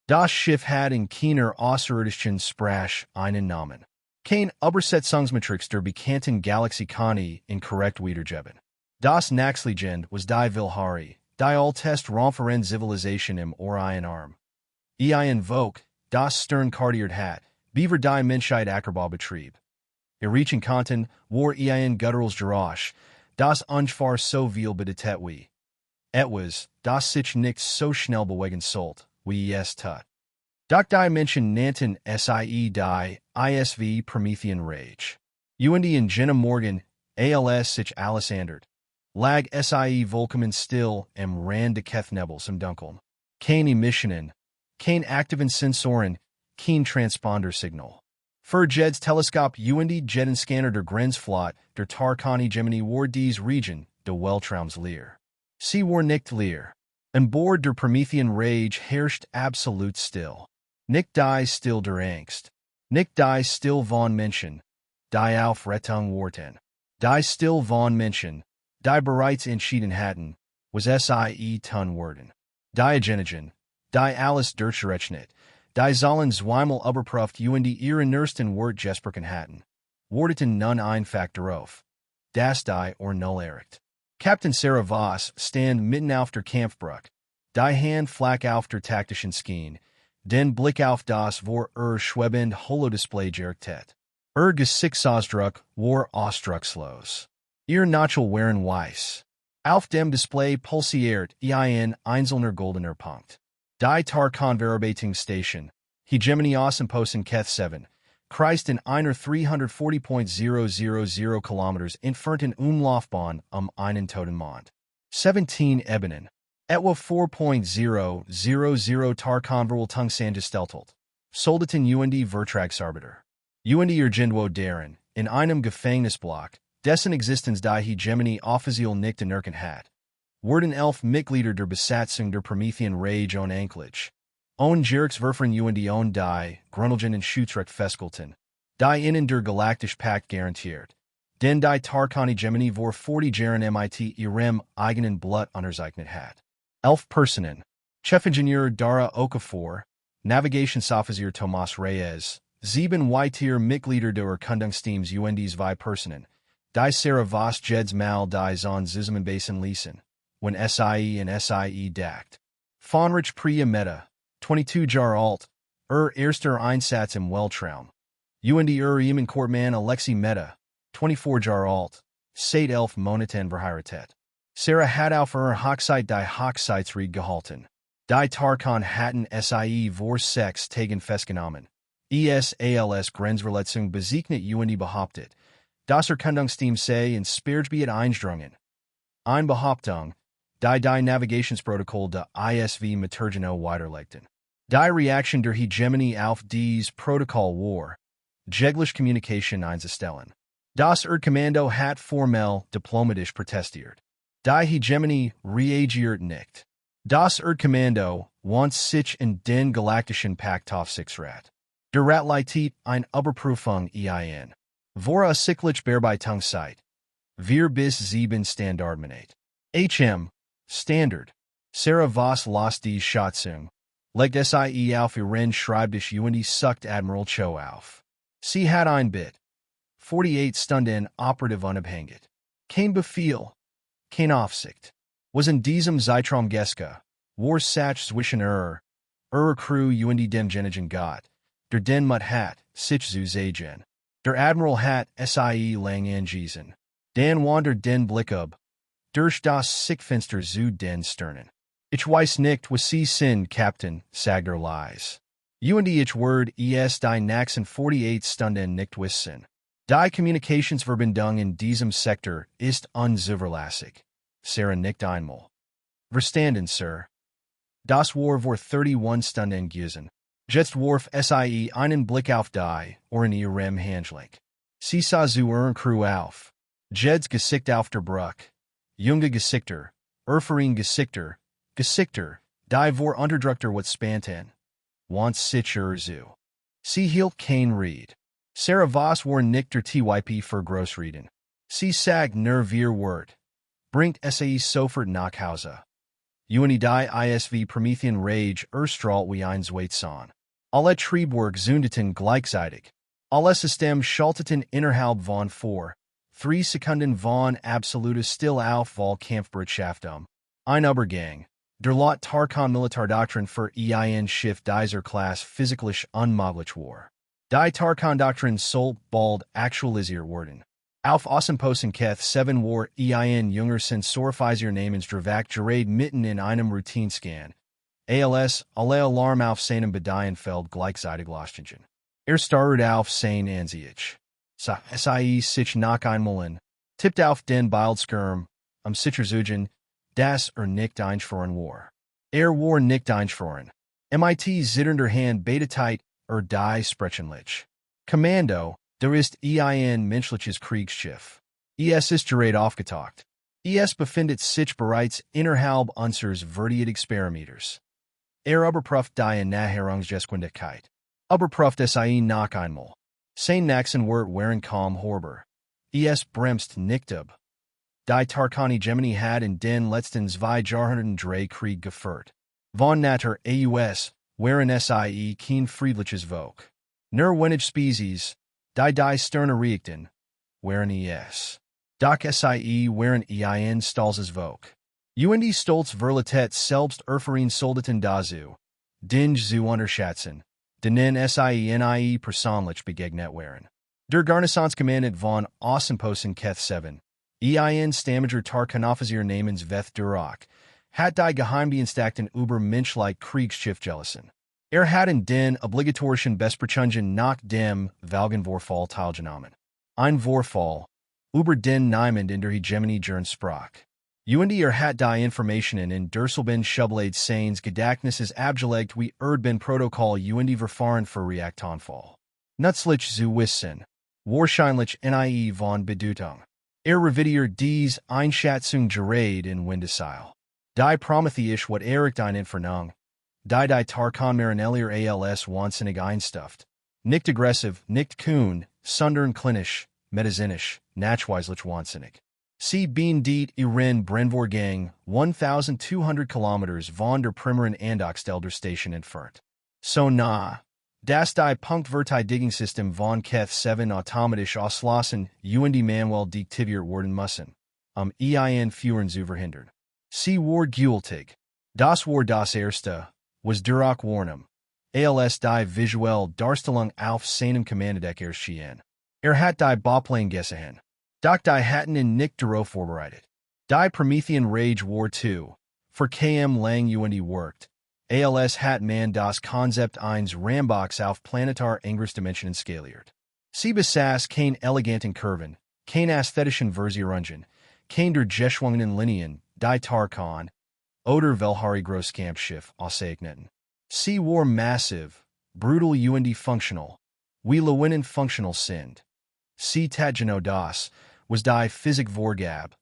Das Schiff hat in keiner außerirdischen Sprache einen Namen. Kein Übersetzungsmatrix der bekannten Galaxien in korrekt wiedergeben. Das Naxlegend was die Vilhari, die Altest Romferen Zivilisation im Orion Arm. Ein Vogue, das Sternkartiert hat, Beaver die Menschheit Ackerbau betrieb. Erreichen konnten, war ein gutturals Geräusch, das ungefähr so viel bedeutet wie. Etwas, das sich nicht so schnell bewegen sollte, wie es tut. Doch die Menschen nannten sie die ISV Promethean Rage. Und in Jenna Morgan, als sich alles ändert. Lag sie Willkommen still im Rand de Kethnebels im Dunkeln. Kein Emissionen, kein aktiven Sensoren, kein Transponder-Signal. Für Jeds Teleskop und Jeden Scanner der Grenzflot der Tarkani Gemini war dies Region de Weltraumsleer. Sie war nicht leer. An Bord der Promethean Rage herrscht absolut still. Nicht die still der Angst. Nicht die still von Menschen. Die auf Rettung warten. Die still von Menschen. Die bereits entschieden hatten, was sie tun werden. Die Agenigen. Die alles durchgerechnet. Die sollen zweimal überprüft und ihren ersten Wort gesprochen hatten. Warteten nun einfach darauf. Das die or null erregt. Captain Sarah Voss stand mitten auf der Kampfbrücke. Die Hand flak auf der taktischen Skien. Den Blick auf das vor schwebend Holodisplay gerichtet. Gesichtsausdruck war ausdruckslos. Ihr Nachel waren weiß. Auf dem Display pulsiert ein einzelner goldener Punkt. Die Tarkon-Verarbeitung-Station, Hegemony Außenposten Keth 7, kreist in einer 340.000 Kilometers entfernten Umlaufbahn einen Totenmond. 17 Ebenen. Etwa 4.000 Tarkon-Verwaltungsangestellt. Soldeten und Vertragsarbeiter. Und Irgendwo deren, in einem Gefängnisblock, dessen Existenz die Hegemony offiziell nicht anerkannt hat. Werden 11 Mitglieder der Besatzung der Promethean Rage on Anklage. On Gerichtswerfern und on die Grundelgen und Schutzrecht festgelten. Die innen der Galaktisch Pakt garantiert. Den die Tarkani Gemini vor 40 Jahren mit ihrem eigenen Blut unterzeichnet hat. 11 Personen. Chefingenieur Dara Okafor, Navigationsoffizier Tomas Reyes, 7 weitere Mitglieder der Erkundungsteams und 2 Personen. Die Sarah Voss Jeds mal die Zon Zusammenbasen ließen, when SIE and SIE dackt. Fonrich Priya Meta, 22 Jahre alt, erster Einsatz im Weltraum. Und Eman Kortman Alexei Meta, 24 Jahre alt, seit 11 Monaten verheiratet. Sarah hat auf Hochzeit die Hochzeitsrede gehalten. Die Tarkon hatten sie vor 6 Tagen festgenommen. ESALS Grenzverletzung bezeichnet und behauptet, das Erkundungsteam sei in Sperrgebiet eindrungen. Eine Behauptung, die Navigationsprotokoll der ISV Metergeno weiterlegten. Die Reaktion der Hegemony auf dies Protokoll war, jegliche Communication einzustellen. Das Erdkommando hat formell diplomatisch protestiert. Die Hegemony reagiert nicht. Das Erdkommando want sich in den Galaktischen Pakt aufsichtsrat. Der Rat leitet eine Überprüfung ein. Vora cyclisch Bearbeitungszeit. 4 bis 7 Standardminute. Standard. Sarah Voss las die Schatzung. Legt sie auf ihren Schreibtisch und sucht Admiral Cho auf. Sie hat ein Bit. 48 Stunden operative unabhängig. Kein Befehl. Kein Aufsicht. Was in diesem Zeitraum Geska. War Sach zwischen Crew und dem Genigen Gott. Der den Mut hat, sich zu sagen. Der Admiral hat sie lang angewiesen. Dan wander den Blick ob. Durch das Sichtfenster zu den Sternen. Ich weiß nicht, was sie sind, Captain, sagt leise. Und ich word es die nächsten 48 Stunden nicht wissen. Die Kommunikationsverbindung in diesem Sektor ist unzuverlässig. Sarah nickt einmal. Verstanden, Sir. Das war vor 31 Stunden gewesen. Jetzt warf sie einen Blick auf die, in ihrem Handgelenk. Sie sah zu ihren Crew auf. Jeds Gesicht auf der Brücke. Junge Gesichter, Erfahrene Gesichter, die vor Unterdrückter wat spanten. Want sicher zu. Sie hielt kein Reed. Sarah Voss war nicht der Typ für Großreden. Sie sagt nur wir Wort. Bringt sie sofort nach Hause. UND die ISV Promethean Rage Erstrahlt wie ein Zweitson. Alle Triebwerk zündeten gleichzeitig. Alle System schalteten innerhalb von 3 Sekunden von absolutes Still auf vol Kampfbereitschaft. Ein Übergang. Der Lot Tarkon Militärdoktrin für ein Schiff dieser Klasse physikalisch unmöglich war. Die Tarkon-Doktrin soll bald aktualisiert werden. Auf Außenposten Keth 7 war ein junger Sensorphysier namens Dravak gerade mitten in einem Routinescan. Als alle Alarm auf seinem Bedienfeld gleichzeitig losgingen. Startet auf sein Ansicht. Sie sich nach einmal tippt auf den Bildschirm, Sicherzugen, dass nicht einschworen war. War nicht einschworen. Mit zitternder Hand betet die Sprechenlich. Kommando, ist ein menschliches Kriegsschiff. Es ist gerade aufgetaucht. Es befindet sich bereits innerhalb unseres Verdiet-Experimeters. Überprüft die Näherungsgeschwindigkeit. Überprüft es nach einmal. Sein Nachsen wird waren kaum hörbar. Es bremst nicht ab. Die Tarkani Gemini hat in den letzten 2 Jahrhunderten Krieg geführt. Von Natur aus waren sie kein friedliches Volk. Nur wenige Spezies, die Sterne reagten, waren es. Doch sie waren ein stolzes Volk. Und stolz Verlitet selbst erfahren Soldaten dazu, den zu unterschätzen, denen sie nie persönlich begegnet waren. Der Garnisonskommandant von Außenposten Keth 7, ein Stammiger Tarkanoffizier namens Veth Durak, hat die Geheimdienstakten über menschliche Kriegsschiff gelassen. Hat in den obligatorischen Besprechungen nach dem Valgenvorfall teilgenommen. Ein Vorfall, über den niemand in der Hegemony sprach. Und hat die Informationen in derselben Schublade seines Gedächtnisses abgelegt wie den Protokoll und Verfahren für Reaktanfall. Nützlich zu wissen, wahrscheinlich nie von Bedeutung. Revidiert dies Einschätzung gerade in Windeseil. Die Prometheus wat eine Entfernung, die Tarkon-Marinellier als wahnsinnig einstuft. Nicht aggressiv, nicht kühn, sondern klinisch, medizinisch, nachweislich wahnsinnig. Sie being diet ihren Brennvorgang 1200 Kilometers von der primären Andockstelle Station entfernt. So nah, dass die Punktverteidigungssystem von Keth 7 automatisch auslassen und manuell deaktiviert werden müssen, ein Führen zu verhindern. Sie war gültig. Das war das erste, was Durak Warnum, als die visuelle Darstellung auf seinem Kommandodeck erschien. Hat die Bauplan gesehen. Doch die hatten ihn nicht darauf vorbereitet. Die Promethean Rage war 2, für km lang und worked. Als hat man das Konzept eines Rambox auf planetar Angriffsdimensionen skaliert. Sie besaß kein eleganten Kurven, kein ästhetischen Versierungen, kein der geschwungenen Linien, die Tarkon, oder welche Großkampfschiff ausseigneten. Sie war massiv, brutal und functional, wie Lewinnen functional sind. Sie Tagino das, was die Physik vorgab,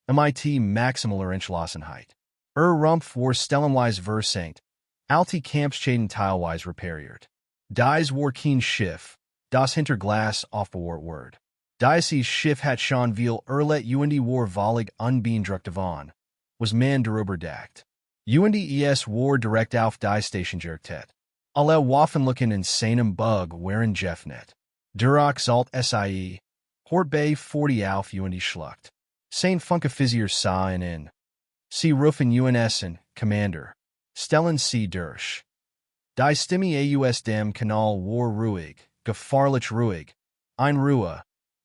mit maximaler Entschlossenheit. Rumpf war stellenweise versenkt, alte Kampfschäden teilweise repariert. Dies war kein Schiff, das hinter Glas aufbewahrt wird. Dieses Schiff hat schon viel erlet und war völlig unbeeindruckt davon, was man darüber dacht. Und es war direkt auf die Station gerichtet. Alle Waffenlücken in seinem Bug waren geöffnet. Durak sollte sie, Hort bei 40 auf und schluckt. Sein Funkeffizier sah ihn in. Sie rufen Essen, Commander. Stellen Sie durch. Die Stimme aus dem Kanal war ruhig, gefahrlich ruhig. Ein Ruhe.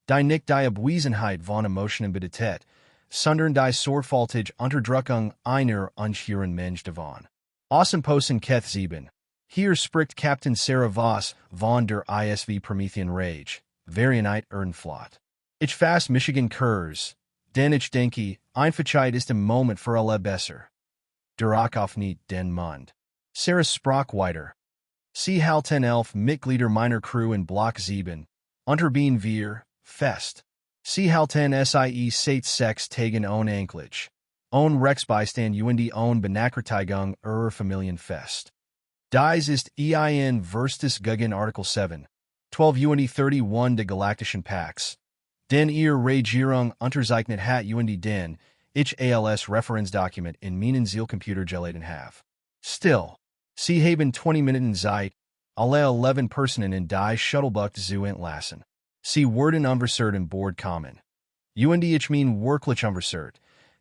Die nicht die Abwesenheit von Emotionen bedeutet, sondern die sorgfältige Unterdrückung einer unschuldigen Mensch davon. Außenposten Keth 7. Hier spricht Captain Sarah Voss von der ISV Promethean Rage, Varianite Erdenflot. Ich fast Michigan Kurs, denn ich denke, Einfachkeit ist im Moment für alle besser. Durak auf nicht den Mund. Sarah sprach weiter. Sie halten 11 Mitglieder meiner Crew in Block 7, unterbeen wir, fest. Sie halten sie seit 6 Tagen ohne Anklage. Ohne Rechtsbeistand und ohne Benachrichtigung Familien fest. Dies ist ein Verstes gegen Artikel 7, 12 und 31 der Galaktischen Pacts, den Regierung unterzeichnet hat und den ich als Referenzdokument in meinen Zielcomputer geladen have. Still, sie haben 20 Minuten Zeit, alle 11 Personen in die Shuttlebucht zu entlassen. Sie werden unversert an Bord kommen. Und ich mein wirklich unversert,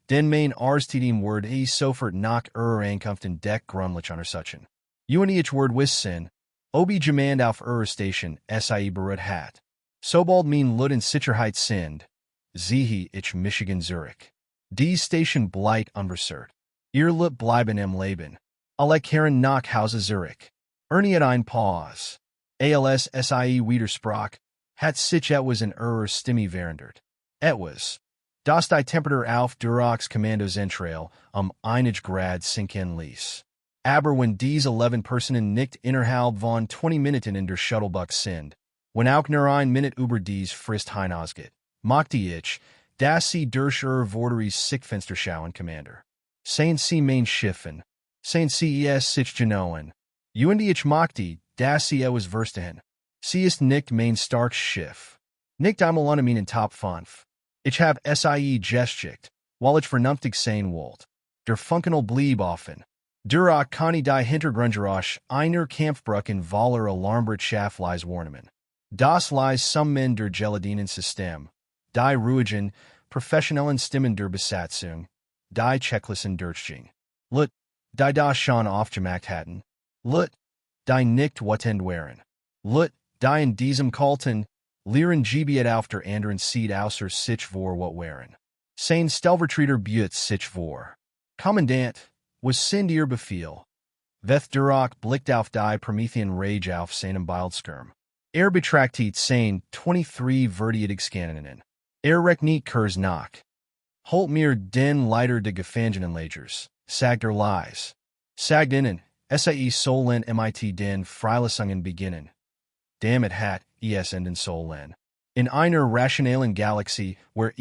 den mein Arstidium word sofort nach Ankunft in Deck gründlich untersuchen. Und ich word wissen, ob jemand auf Station sie berührt hat. Sobald mein Lut in Sicherheit sind, ziehe ich Michigan Zurich. Die Station bleibt unversert. Ihr Lut bleiben im Leben. Alle kehren nach Hause Zurich. Ernie ein Pause. Als sie Widersprach, hat sich etwas in Stimme verandert. Etwas. Das die Temperatur auf Durachs Kommandozentrale einige Grad sinken ließ. Aber wenn diese 11 Personen nicht innerhalb von 20 Minuten in der Shuttlebucht sind, wenn auch nur ein Minute über dies Frist hinausgeht, machte ich, dass sie durch Vorderies Sichtfenster schauen, Commander. Seien sie mein Schiffen. Seien sie sich genoen. Und ich machte, dass sie etwas verstehen. Sie ist nicht mein starkes Schiff. Nicht einmal unter meinen Top 5. Ich hab sie gesticht, weil ich vernünftig sein wollt. Der Funkenal blieb offen. Durach kann die Hintergrundgeräusch einer Kampfbruch in Waller Alarmbereitschaft leis warnen. Das leis some der Geladinen-System, die ruhigen, professionellen Stimmen der Besatzung, die Checklisten durchging. Lut, die das schon aufgemacht hatten. Lut, die nicht wotend waren. Lut, die in diesem kalten, leeren Gebiet auf der anderen Seite außer sich vor wat waren. Sein Stellvertreter Butte sich vor. Kommandant, was sind ihr Befehl? Veth Durach blickt auf die Promethean Rage auf seinem Bildschirm. Betrachtet sein 23 Verteidigungskaninen. Rechnet nicht Kurs nach. Holt mir den Leiter de Gefangenenlagers, sagt leis. Sagt ihnen, sie sollen mit den Freilassungen beginnen. Damit hat enden sollen. In einer rationalen Galaxie, where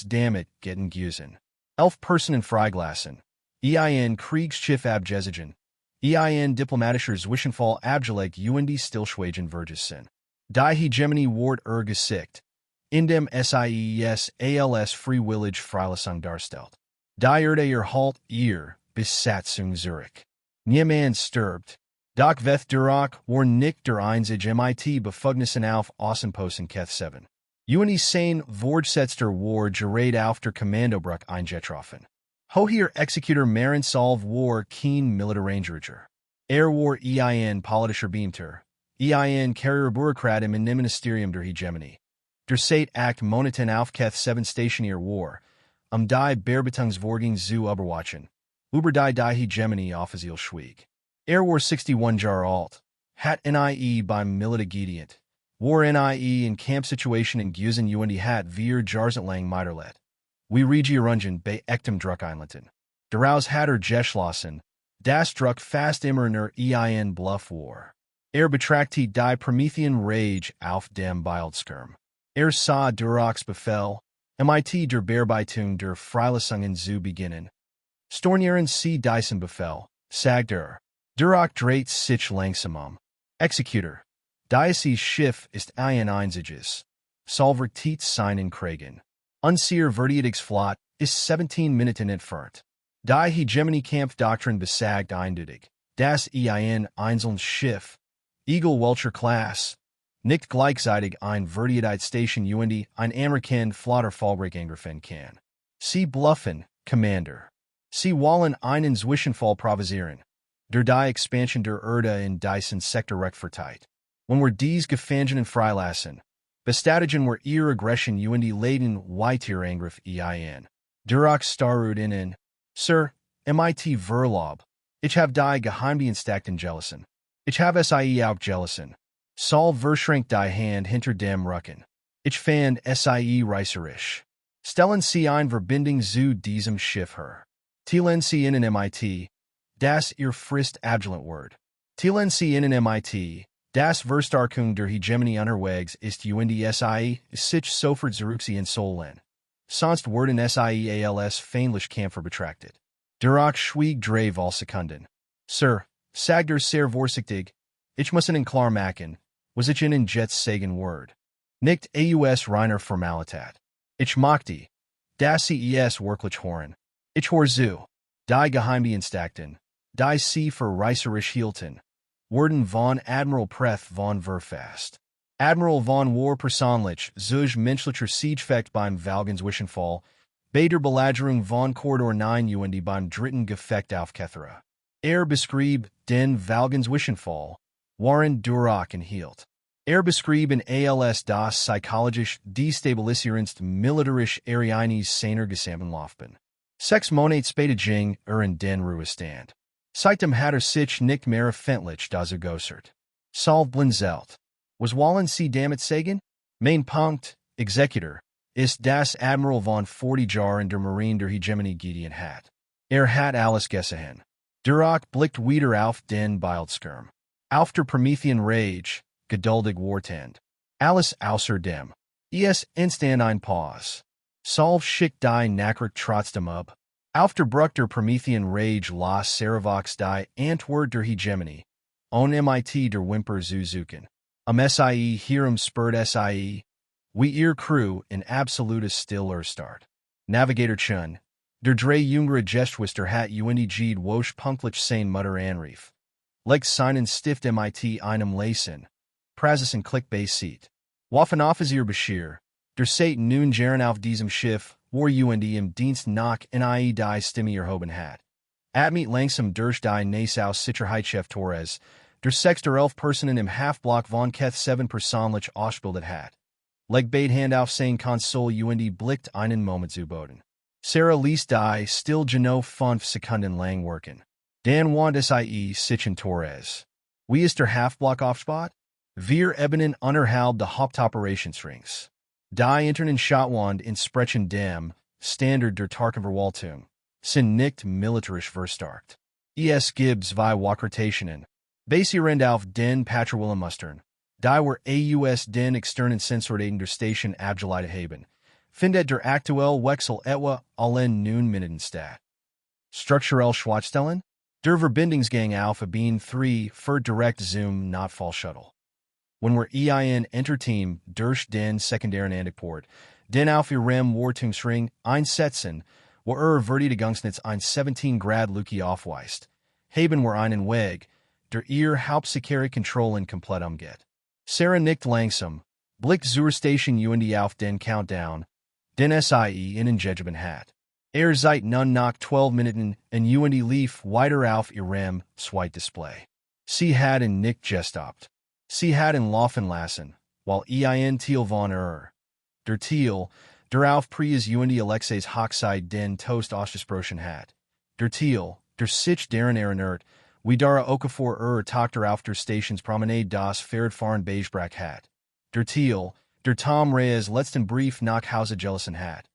damit getten güsen. 11 Personen freigelassen. Kriegsschiff abgesiegen. diplomatischer Zwischenfall abgelegt und Stillschweigen vergessen. Die Hegemony ward gesicht. Indem SIES als freiwillig Freilassung darstellt. Die ihr Halt ihr Besatzung Zurich. Niemand stirbt. Doch veth Durach war nicht der einzige Befugnissen auf Außenposten Keth 7. Und sein Vorgesetzter war gerät auf der Kommandobruch eingetroffen. Hoher Executor Maren Solve war kein Militärranger. War politischer Beamter. Carrier Bürokrat im Ministerium der Hegemony. Der Seit Act Monaten auf Keth 7 Stationier war, die Bearbeitungsvorgänge zu überwachen. Über die Hegemony offiziell schwieg. War 61 Jahre alt. Hat nie beim Militär gedient. War nie in Kampfsituationen gewesen und hat wir jahrzehntelang miterlet. Wie Regierungen bei echtem Druck einlenten. Daraus hat geschlossen, das Druck fast immer nur Bluff war. Betrachtet die Promethean Rage auf dem Bildschirm. Sah Durachs Befehl, mit der Bearbeitung der Freilassungen zu beginnen. Stornieren Sie diesen Befehl, sagt Durach dreht sich langsam. Executor. Dieses Schiff ist ein einziges. Solvertit seinen Kriegen. Unser Verteidigungsflot ist 17 Minuten entfernt. Die Hegemony-Kampfdoktrin besagt eindeutig, dass einzelnes Schiff, egal welcher Klasse, nicht gleichzeitig ein Verteidigungsstation und ein Amerikan Flotter Fallbreak angreifen kann. Sie bluffen, Commander. Sie wollen einen Zwischenfall provozieren. Der die Expansion der Erde in diesen Sektor verteilt. Wenn wir dies Gefangenen freilassen, bestatigen wir ihre Aggression und leiden weiter Angriff ein. Durach starrte ihnen, Sir, mit Verlob, ich habe die Geheimdienstakten gelassen. Ich habe sie auch gelassen. Saul verschränkt die Hand hinter dem Rücken. Ich fand sie reißerisch. Stellen Sie ein Verbindung zu diesem Schiff her. Teilen Sie ihnen mit, das ihr Frist abgelehnt wird. Teilen Sie ihnen mit, das Verstarkung der Hegemony unterwegs ist und sich sofort zurückziehen sollen. Sonst werden sie als feindlich Kämpfer betrachtet. Durach schwieg drei Sekunden. Sir, sagt sehr vorsichtig, ich muss Ihnen klar machen, was ich Ihnen jetzt sagen werde. Nicht aus reiner Formalität. Ich möchte, dass Sie es wirklich hören. Ich Horzu, die Geheimdienstakten, die Sie für Reiserisch hielten, wurden von Admiral Preth von Verfast. Admiral von War persönlich zu menschlicher Siegefecht beim Valgenswischenfall, bei der Belagerung von Korridor 9 und beim dritten Gefecht auf Kethera. Beschrieb den Valgenswischenfall, waren durch enthielt. Beschrieb in als das psychologisch destabilisierendst militärisch eines seiner gesamten Laufbahn. 6 Monate später ging in den Ruhestand. Seitdem hat sich nicht mehr fendlich das ergössert. Salv blinzelt. Was wollen Sie damit sagen? Mein Punkt, Executor, ist das Admiral von 40 Jahren der Marine der Hegemonie Gideon hat. Hat alles gesehen. Durch blickt wieder auf den Bildschirm. Auf der Promethean Rage, geduldig wartend. Alles außer dem. Instant ein Pause. Salv schickt die Nachricht trotzdem ab. Auf der Bruch der Promethean Rage las Saravox die Antwort der Hegemonie. On mit der Wimper zu suchen. Sie hierum spurt Sie, wie ihr Crew in absolutes Stiller start. Navigator Chun, der drei jüngere Gestwister hat Ged wosch punktlich sein Mutter anrief. Leg seinen Stift mit einem Lesen. Praxisen Clickbait sieht. Waffenoffizier Bashir, der seit nun Jahren auf diesem Schiff, war im Dienst nach nie die Stimme erhoben hat. Atmit langsam durch die Nassau Sicherheitschef Torres, der 6 Personen im Halfblock von Keth 7 persönlich ausgebildet hat. Leg Hand auf sein Konsole blickt einen Moment zu Boden. Sarah ließ die still genau 5 Sekunden lang worken. Dan want sich Torres. Wie ist der Halfblock aufspot? Wir ebenen unterhalb der Hauptoperationsrings. Die internen Schottwand in Sprechen dem Standard der Tarkenverwaltung sind nicht militarisch verstarkt. Gibbs wie Wakrotationen. Basierend auf den Patrouillenmustern, die war aus den externen Sensordaten der Station abgeleitet haben, findet der aktuell Wechsel etwa allen nun Minuten statt. Strukturell Schwachstellen? Der Verbindungsgang auf Beam 3 für Direct Zoom not Fall Shuttle. Wenn wir Enterteam durch den sekundären Antiport, den auf ihrem Wartungsring einsetzen, wo Vertigungsnitz ein 17 Grad Luki aufweist, haben wir einen Weg, der ihr hauptsächliche Kontrollen komplett umgeht. Sarah nickt langsam, blickt zur Station auf den Countdown, den Sie in Judgment hat. Seit nun nach 12 Minuten und lief weiter auf ihrem Display. Sie hat nicht gestoppt. Sie hat laufen lassen, while Thiel von der Thiel, der auf Prias Alexeis Hochzeit den Toast ausgesprochen hat. Der Thiel, der sich deren erinnert, wie dara Okafor Tochter auf der Stationspromenade das Fahren Beigebracht hat. Der Thiel, der Tom Reyes letzten Brief nach Hause gelassen hat.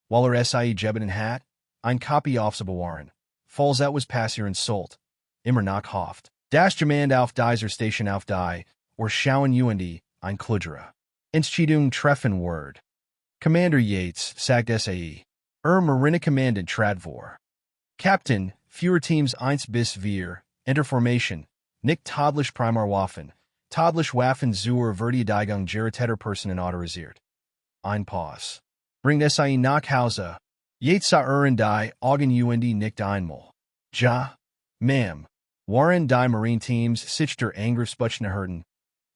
Weil Sie gebeten hat, ein Copy aufzubewahren, falls etwas passieren sollte, immer noch hofft. Das Gemand auf dieser Station auf die, or schauen ein Kludra. Entscheidung treffen Word. Commander Yates, sagt SAE. Marine Commandant Tradvor. Captain, Führerteams 1 bis 4, Interformation, nicht todlich Primarwaffen, todlich Waffen zur Verteidigung gerichteter Personen autorisiert. Ein Pause. Bringt SAE nach Hause. Yates sah die Augen nicht einmal. Ja, ma'am. Waren die Marine Teams sich der Angriffsbuchne hörten.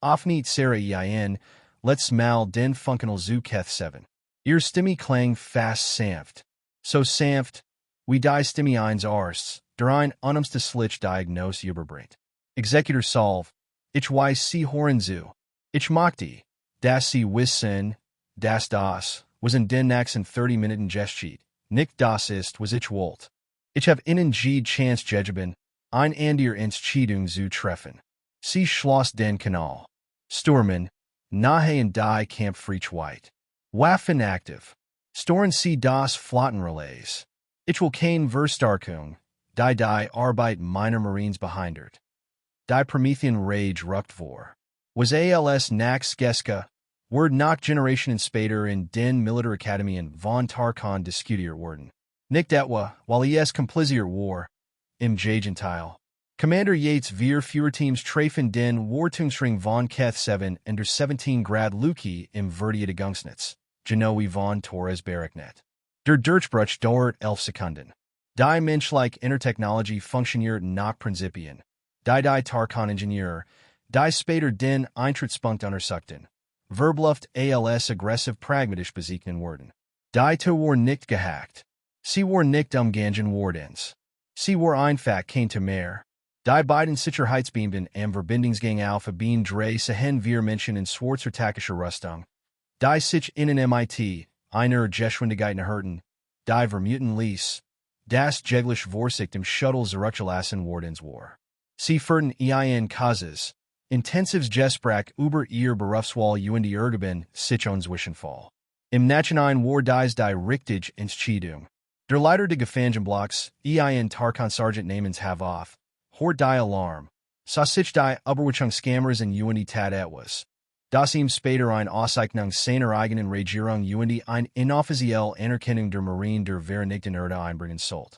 Aufniet Sarah let's mal den Funkenal zu Keth 7. Ihr Stimme klang fast sanft. So sanft, wie die Stimme eins Arsts, der ein unumstößlich Diagnose überbringt. Executor Solve, ich weiß Sie hören zu. Ich mochte, dass Sie wissen, dass das, was in den nächsten 30 Minuten geschieht, nicht das ist, was ich wollte. Ich habe Ihnen die Chance gegeben, ein andere Entscheidung zu treffen. Sie schloss den Kanal. Stürmen, nahe in die Kampffriedheit. Waffen aktiv. Storen Sie das Flottenrelais. Ich will keine Verstärkung, die Arbeit meiner Marines behindert. Die Promethean Rage ruckt vor. Was als nach Skeska, word nach Generationen später in den Militärakademien von Tarkon diskutiert worden. Nicht etwa, weil kompliziert war, im Gegenteil. Commander Yates wir Führerteams treffen den Wartungsring von Keth 7 und der 17 Grad Luki im Verteidigungsnetz, Genoe von Torres berechnet. Der Durchbruch dauert 11 Sekunden. Die menschliche Intertechnologie Funktioniert nach Prinzipien. Die Tarkan Ingenieur. Die später den Eintrittspunkt untersuchten. Verbluft als aggressiv pragmatisch bezeichnen worden. Die Towar nicht gehackt. Sie war nicht umgangen wardens. Sie war einfach kein Mehr. Die beiden Sicherheitsbeamten am Verbindungsgang auf Bien drei Sehen wir Menschen in schwarzertakischer Rüstung. Die sich in MIT, einer Geschwindigkeit erhöhten. Die Vermuten ließ. Das jegliche Vorsicht im Shuttle zurückgelassen wardens war. Sie führten ein Kasus. Intensives Gespräch über ihr Berufswahl und die Ergeben sich Zwischenfall. Im Nachhinein war dies die richtige Entscheidung. Der Leiter des Gefangenenblocks, ein Tarkan Sergeant namens Havoth, hort die Alarm. Sah sich die Überwachungskameras in und Tat etwas. Das ihm später eine Auszeichnung seiner eigenen Regierung und eine inoffizielle Anerkennung der Marine der Vereinigten Erde einbringen sollte.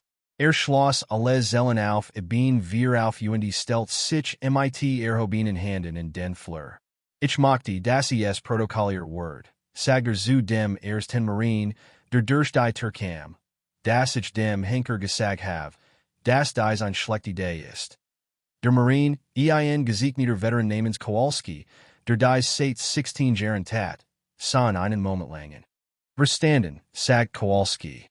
Schloss alles Zellen auf Bien wir auf und stellt sich mit erhobenen Händen in den Flur. Ich mochte das protokolliert Wort, sagte zu dem ersten Marine, der durch die Türkam. Das ich dem Henker gesagt habe, dass dies eine schlechte Idee ist. Der Marine, ein gesegneter Veteran namens Kowalski, der dies seit 16 Jahren tat, sah einen Moment langen. Verstanden, sagt Kowalski.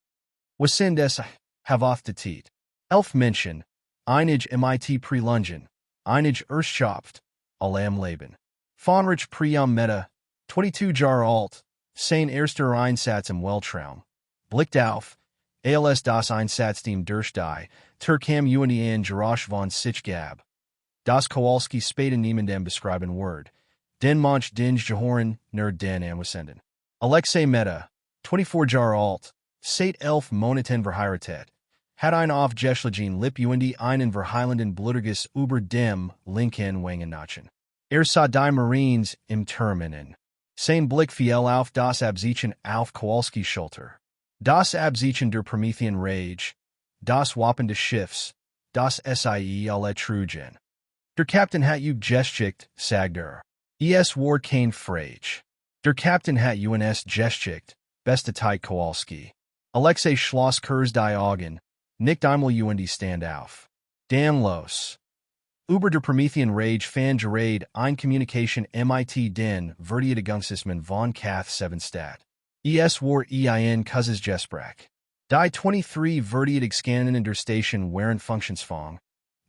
Was sind es, Havoth tit. 11 Menschen, einige mit Prelungen, einige Erschöpft, am Leben. Vonrich Priam Meta, 22 Jahre alt, sein erster Einsatz im Weltraum. Blickt auf, als das Einsatzteam durch die Türkam und an Jarash von sich gab. Das Kowalski später niemandem beschreiben Word. Den Manch den Jehoren nur den Amwasenden. Alexei Meta, 24 Jahre alt, seit 11 Monaten verheiratet, hat ein aufgeschlagen Lip und einen verheilenden Blutterguss über dem linken Wangennachen. Sah die Marines im Terminen. Sein Blick fiel auf das Abzeichen auf Kowalskis Schulter. Das Abzeichen der Promethean Rage, das Wappen des Schiffs, das Sie alle trugen. Der Captain hat gestschickt, sagt Es war kein Frage. Der Captain hat uns gestschickt, beste Zeit Kowalski. Alexei schloss kurz die Augen, nicht einmal und stand auf. Dan los. Über der Promethean Rage fan gerade ein Communication mit den Verteidigungssystemen von Kath 7 Stadt. Es war ein Kurzes Gespräch. Die 23 Verteidigungsscannen der Station waren Funktionsfang.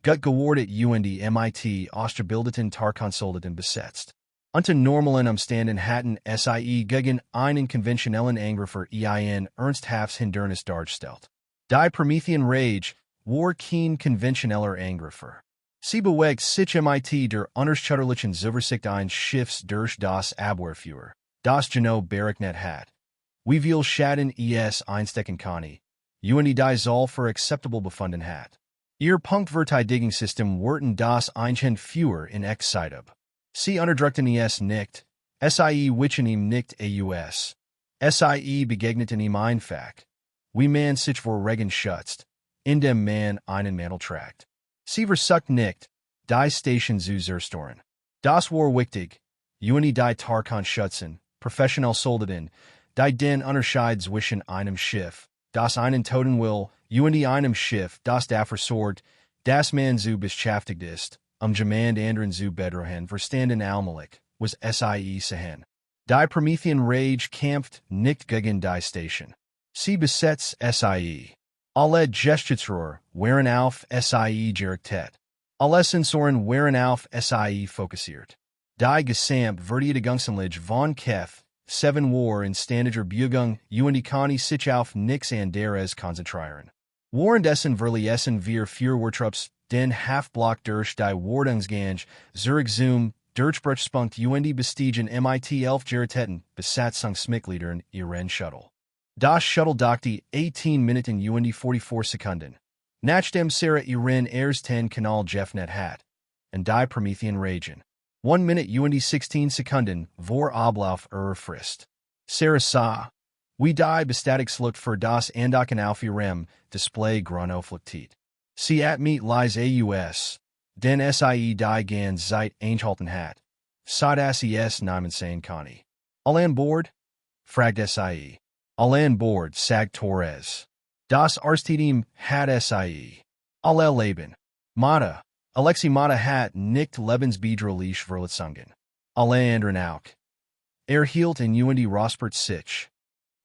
Gut gewartet und mit ausgebildeten Tarkonsoldaten besetzt. Unter normalen Umständen hatten Sie gegen einen konventionellen Angreifer ein ernsthaftes Hindernis dargestellt. Die Promethean Rage war kein konventioneller Angreifer. Sie bewegt sich mit der unerschütterlichen Zuversicht eines Schiffs durch das Abwehrfeuer, das Geno berechnet hat. Wie viel Schaden es einstecken kann, und die soll für akzeptabel befunden hat. Ihr Punktverteidigungssystem wurden das Einchen-Feuer in Excitab. Sie unterdrückten es nicht, Sie wichen ihm nicht aus. Sie begegneten ihm einfach. Wie man sich vor Regen schützt, indem man einen Mantel trägt. Sie versucht nicht, die Station zu zerstören. Das war wichtig, und die Tarkan schützen, professionell Soldaten, die den Unterschied zwischen einem Schiff, das einen Toten will, und einem Schiff, das dafür sorgt, dass man zu beschäftigt ist, jemand anderen zu bedrohen verstanden allmählich, was Sie sehen. Die Promethean Rage kämpft nicht gegen die Station. Sie besetzt Sie. Alle Geschäftsrohr waren auf Sie gerichtet. Alle Sensoren waren auf Sie fokussiert. Die Gesamtverteidigungsanlage von Kef 7 war in ständiger Bewegung und kann sich auf nichts anderes konzentrieren. Währenddessen verließen wir Feuerwehrtrupps den Halbblock durch die Wartungsgang Zurückzoom, Durchbruchspunkt und bestiegen mit 11 gerichteten Besatzungsmitgliedern ihren Shuttle. Das Shuttle dockte 18 Minuten und 44 Sekunden. Nachdem Sarah ihren ersten Kanal geöffnet hat. Und die Promethean Ragen. 1 Minute und 16 Sekunden vor Ablauf Frist. Sarah sah, wie die Bestätigungsluft für das Andocken auf ihrem Display granauflichtet. Sie hat mit Lies aus, den Sie die ganz Zeit einhalten hat. Sah das es niemand sein kann. Alle an Bord? Fragt Sie. Alle an Bord, sagt Torres. Das Arstetium hat Sie. Alle Leben. Mata. Alexi Mata hat nicht lebensbedrohlich verletzungen. Alle anderen auch. Hielt in und Rospert sich.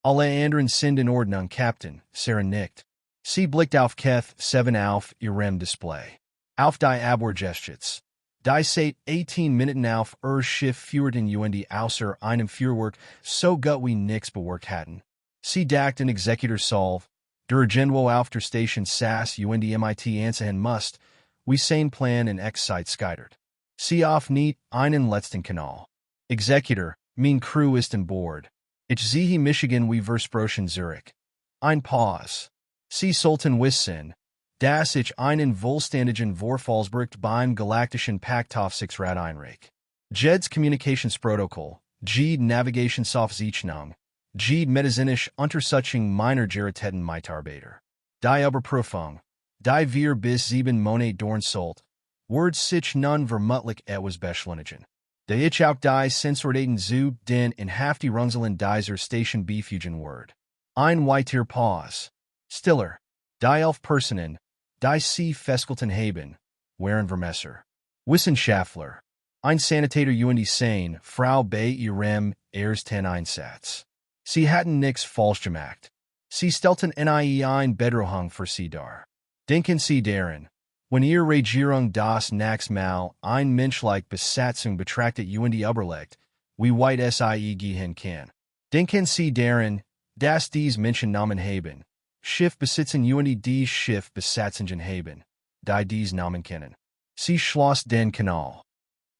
Alle anderen sind in Ordnung, Captain, Sarah nickt. Sie blickt auf Keth 7 auf ihrem Display. Auf die Abwehrgestits. Die seit 18 Minuten auf Schiff führten und außer einem Fuhrwerk so gut wie nix beworkt hatten. Sie dachten Executor Solve, der Genwo auf der Station saß und mit ansehen musst, wie sein Plan in Zeit scheitert. Sie auf nicht einen letzten Kanal. Executor, mein Crew ist an Bord. Ich sehe Michigan wie Versprochen Zurich. Ein Pause. Sie sollten wissen, dass ich einen vollständigen Vorfallsbericht beim Galaktischen Paktaufsichtsrat einreiche. Jed's Kommunikationsprotokoll, jede Navigationsaufzeichnung, jede medizinische Untersuchung meiner Geräten Mitarbeiter. Die Überprüfung, die wir bis 7 Monate dauern sollt, wird sich nun vermutlich etwas beschleunigen. Da ich auch die Sensordaten zu den in Haftigungselen dieser Station befugen wird. Ein weiter Pause. Stiller. Die 11 Personen, die sie festgehalten haben, waren Vermesser. Wissenschaftler. Ein Sanitator und seine Frau bei ihrem ersten Einsatz. Sie hatten nichts falsch gemacht. Sie stellten nie ein Bedrohung für sie dar. Denken Sie daran, wenn ihr Regierung das nächste Mal ein menschliche Besatzung betrachtet und überlegt, wie weit sie gehen kann. Denken Sie daran, dass dies Menschen Namen haben. Schiff besitzen und dies Schiff Besatzungen haben, die dies Namen kennen. Sie schloss den Kanal.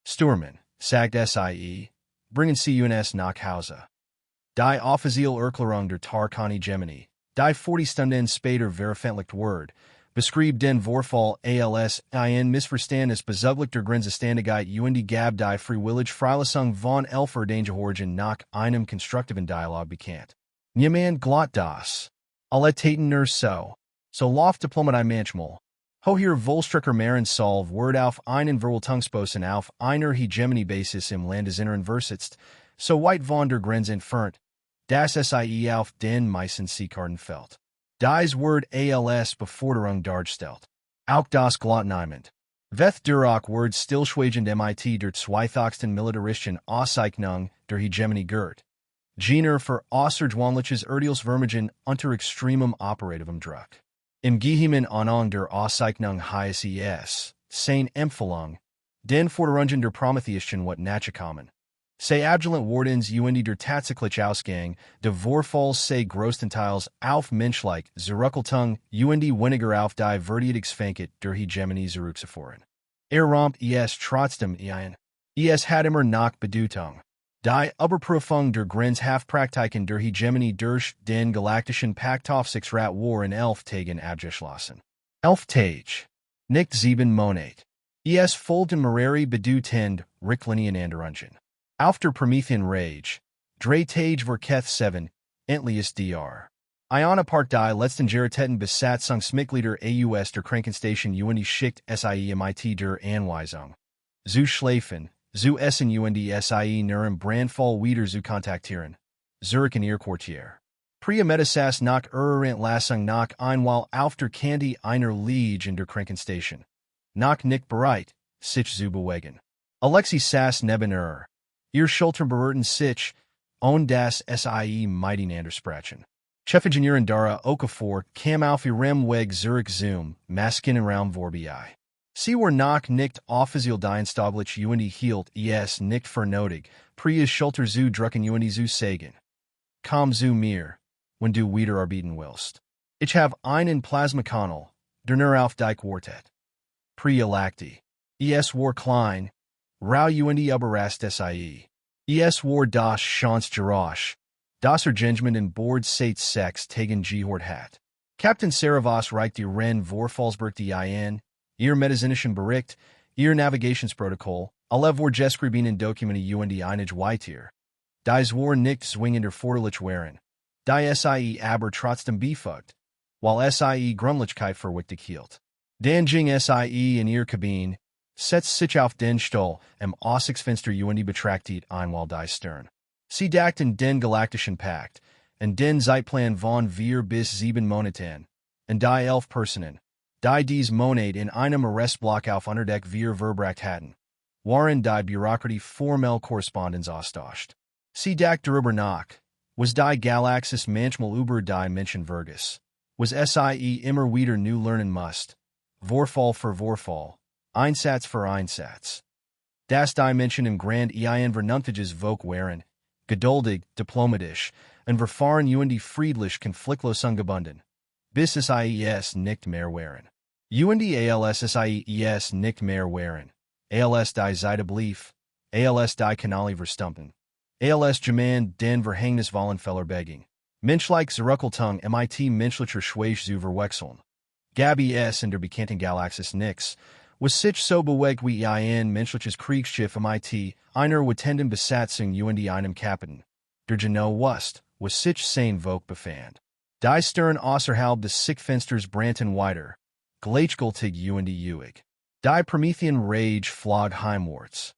Stürmen, sagt sie, bringen Sie uns nach Hause. Die offizielle Erklärung der Tarkani Gemini, die 40 Stunden später veröffentlicht wird, beschrieb den Vorfall als ein Missverständnis bezüglich der Grenzeständigkeit und gab die freiwillige Freilassung von 11 Erdangehörigen nach einem konstruktiven Dialog bekannt. Niemand glaubt das. Alle taten nur so läuft Diplomatie manchmal. Hoher Wohlstrecker Maren Solve wird auf einen Verwaltungsposten auf einer Hegemony-Basis im Landesinneren versetzt, so weit von der Grenze entfernt, dass sie auf den meisten Seekarten fällt. Dies wird als Beforderung dargestellt. Auch das glaubt niemand. Veth durch wird stillschweigend mit der zweithöchsten militaristischen Auszeichnung der Hegemony girt. Jener für außergewöhnliches Urteilsvermögen unter extremem operativem Druck. Im Geheimen Anhang der Auszeichnung heißt es, seine Empfehlung, den Forderungen der Prometheischen wat nachzukommen. Se adjuvant wardens und der tatsächliche Ausgang, de Vorfall se größtenteils auf menschlich zurückhaltung und weniger auf die Verteidigungsfähigkeit der Hegemonie zurückzuführen. Rompt es trotzdem ein. Es hat immer noch Bedeutung. Die Überprüfung der Grenzhaftpraktiken der Hegemonie durch den Galaktischen Paktaufsichtsrat war in 11 Tagen abgeschlossen. 11 Tage. Nicht 7 Monate. Es folgten mehrere bedeutende Richtlinien. Auf der Promethean Rage, 3 Tage vor Keth 7, endlich dr. Iona Park die letzten Geräten Besatzungsmitglieder aus der Krankenstation und schickt sie mit der Anweisung. Zu schlafen, zu essen und sie nur im Brandfall wieder zu kontaktieren. Zurück in ihr Quartier. Priya Medisas nach Entlassung nach einmal auf der Kante einer Liege in der Krankenstation. Nach nicht bereit, sich zu bewegen. Alexi saß neben Ihr Schultern berührten sich, und das sie miteinander sprachen. Chefingenieurin Dara Okafor kam auf ihrem Weg Zurich zum Maschinenraum vorbei. Sie war noch nicht offiziell dienstaglich und hielt es nicht für nötig, Priya's Schulter zu drücken und zu sagen. Komm zu mir, wenn du wieder arbeiten willst. Ich habe einen Plasmakanal, der nur auf dich wartet. Priya lachte. Es war klein, rau und überrascht sie. Es war das Chance Geräusch, das Arrangement in Bord seit 6 Tagen gehört hat. Captain Saravos reicht ihren Vorfallsbericht ein, ihr medizinischen Bericht, ihr Navigationsprotokoll, alle vorgeschriebenen Dokumente und einige weitere. Dies war nicht zwingend erforderlich waren. Die sie aber trotzdem befugt, weil sie Gründlichkeit für wichtig hielt. Dann ging sie in ihr Kabine, setzt sich auf den Stuhl im Aussichtsfenster und betrachtet einmal die Stern. Sie dachten den Galaktischen Pakt, und den Zeitplan von 4 bis 7 Monaten, and die 11 Personen, die dies Monat in einem Arrestblock auf Unterdeck wir verbracht hatten, waren die Bürokratie formell Korrespondenzaustausch. Sie dacht darüber nach, was die Galaxis manchmal über die Menschen vergisst, was sie immer wieder neu lernen musst, Vorfall für Vorfall, Einsatz für Einsatz. Das die Menschen im Grand ein vernünftiges Volk waren, geduldig, diplomatisch, und verfahren und friedlich konfliktlos ungebunden, bis es nicht mehr waren. Und als es nicht mehr waren, als die Seite blieb, als die Kanal verstumpen, als German den Verhängnisvollen Fehler menschlich Zurückhaltung mit menschlicher Schwäche zu verwechseln. Gabi es in der bekannten Galaxis nix, was sich so bewegt wie ein menschliches Kriegsschiff mit einer wütenden Besatzung und einem Kapitän, der genau wusste, was sich sein Volk befand. Die Stern außerhalb des Sichtfensters brannten weiter, gleichgültig und uig. Die Promethean Rage flog heimwärts.